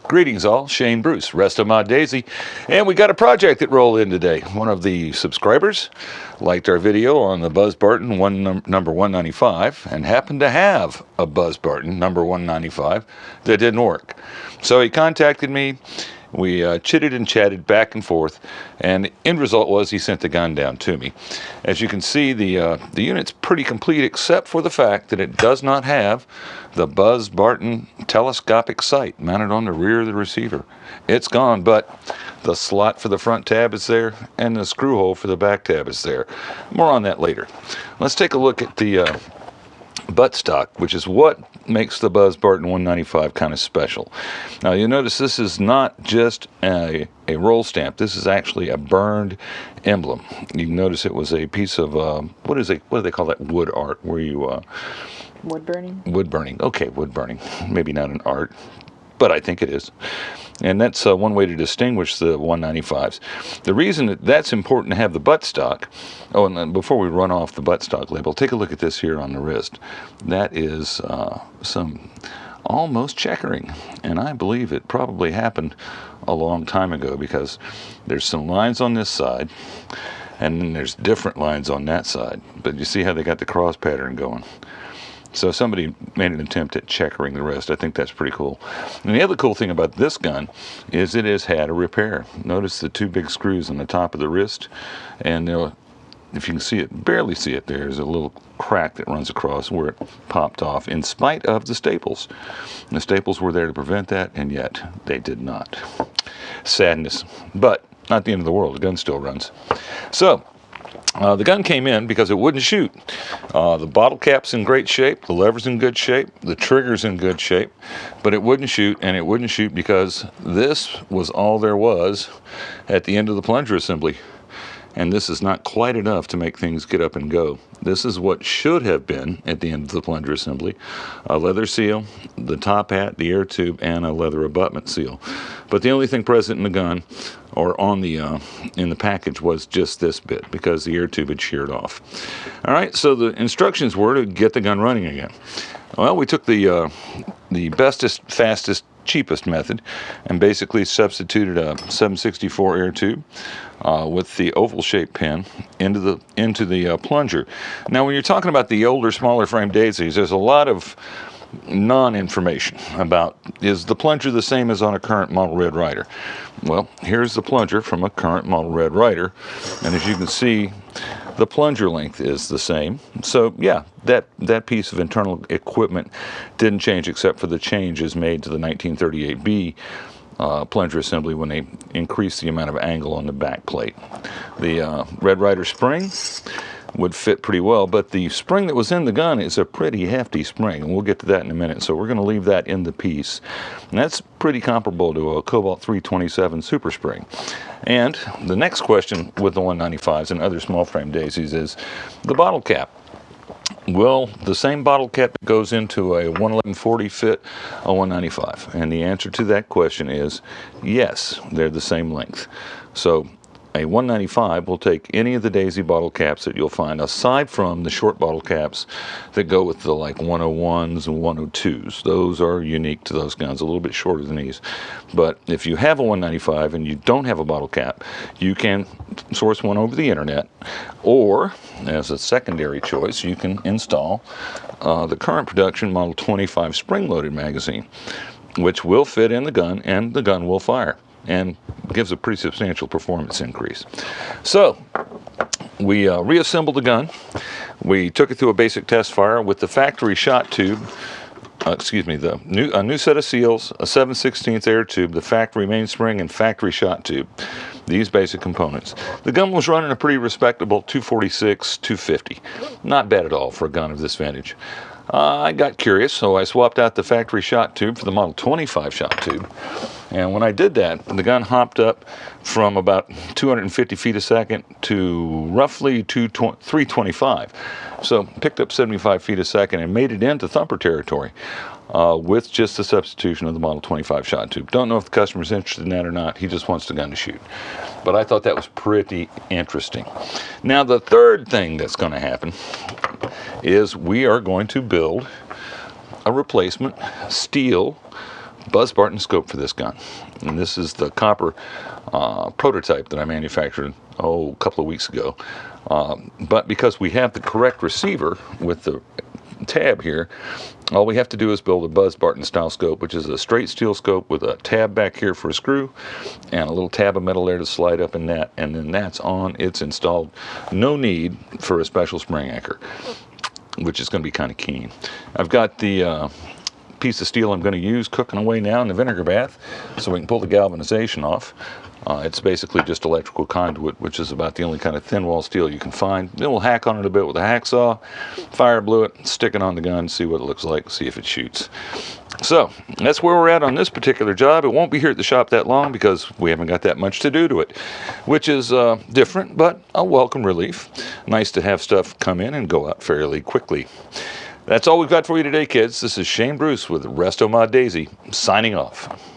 Greetings all, Shane Bruce, Restomod Daisy, and we got a project that rolled in today. One of the subscribers liked our video on the Buzz Barton number 195 and happened to have a Buzz Barton number 195 that didn't work. So he contacted me. We chitted and chatted back and forth, and the end result was he sent the gun down to me. As you can see, the unit's pretty complete except for the fact that it does not have the Buzz Barton telescopic sight mounted on the rear of the receiver. It's gone, but the slot for the front tab is there, and the screw hole for the back tab is there. More on that later. Let's take a look at the buttstock, which is what makes the Buzz Barton 195 kind of special. Now you'll notice this is not just a roll stamp. This is actually a burned emblem. You can notice it was a piece of what do they call that, wood art, where you wood burning? Wood burning. Okay, wood burning. Maybe not an art, but I think it is. And that's one way to distinguish the 195s. The reason that's important to have the buttstock, oh, and then before we run off the buttstock label, take a look at this here on the wrist. That is some almost checkering, and I believe it probably happened a long time ago, because there's some lines on this side, and then there's different lines on that side. But you see how they got the cross pattern going. So somebody made an attempt at checkering the wrist. I think that's pretty cool. And the other cool thing about this gun is it has had a repair. Notice the two big screws on the top of the wrist, and if you can see it, barely see it, there's a little crack that runs across where it popped off in spite of the staples. And the staples were there to prevent that, and yet they did not. Sadness, but not the end of the world. The gun still runs. So the gun came in because it wouldn't shoot. The bottle cap's in great shape, the lever's in good shape, the trigger's in good shape, but it wouldn't shoot, and it wouldn't shoot because this was all there was at the end of the plunger assembly. And this is not quite enough to make things get up and go. This is what should have been at the end of the plunger assembly: a leather seal, the top hat, the air tube, and a leather abutment seal. But the only thing present in the gun, or on the in the package, was just this bit, because the air tube had sheared off. All right, so the instructions were to get the gun running again. Well, we took the bestest, fastest, cheapest method and basically substituted a 764 air tube with the oval shaped pin into the plunger. Now when you're talking about the older, smaller frame daisies, there's a lot of non-information about, is the plunger the same as on a current model Red Ryder? Well, here's the plunger from a current model Red Ryder, and as you can see, the plunger length is the same. So yeah, that piece of internal equipment didn't change, except for the changes made to the 1938B plunger assembly when they increased the amount of angle on the back plate. The Red Ryder spring would fit pretty well, but the spring that was in the gun is a pretty hefty spring, and we'll get to that in a minute. So we're going to leave that in the piece, and that's pretty comparable to a Cobalt 327 super spring. And the next question with the 195s and other small frame daisies is the bottle cap. Will the same bottle cap that goes into a 11140 fit a 195? And the answer to that question is yes, they're the same length. So a 195 will take any of the daisy bottle caps that you'll find, aside from the short bottle caps that go with the like 101s and 102s. Those are unique to those guns, a little bit shorter than these. But if you have a 195 and you don't have a bottle cap, you can source one over the internet, or as a secondary choice, you can install the current production Model 25 spring-loaded magazine, which will fit in the gun, and the gun will fire, and gives a pretty substantial performance increase. So we reassembled the gun. We took it through a basic test fire with the factory shot tube, a new set of seals, a 7/16 air tube, the factory mainspring, and factory shot tube. These basic components. The gun was running a pretty respectable 246, 250. Not bad at all for a gun of this vintage. I got curious, so I swapped out the factory shot tube for the Model 25 shot tube. And when I did that, the gun hopped up from about 250 feet a second to roughly 325. So picked up 75 feet a second and made it into thumper territory with just the substitution of the Model 25 shot tube. Don't know if the customer's interested in that or not. He just wants the gun to shoot. But I thought that was pretty interesting. Now the third thing that's going to happen is we are going to build a replacement steel Buzz Barton scope for this gun. And this is the copper prototype that I manufactured, a couple of weeks ago. But because we have the correct receiver with the tab here, all we have to do is build a Buzz Barton style scope, which is a straight steel scope with a tab back here for a screw and a little tab of metal there to slide up in that, and then that's on, it's installed. No need for a special spring anchor, which is going to be kind of keen. I've got the piece of steel I'm going to use cooking away now in the vinegar bath so we can pull the galvanization off. It's basically just electrical conduit, which is about the only kind of thin wall steel you can find. Then we'll hack on it a bit with a hacksaw, fire blue it, stick it on the gun, see what it looks like, see if it shoots. So that's where we're at on this particular job. It won't be here at the shop that long because we haven't got that much to do to it, which is different, but a welcome relief. Nice to have stuff come in and go out fairly quickly. That's all we've got for you today, kids. This is Shane Bruce with Restomod Daisy, signing off.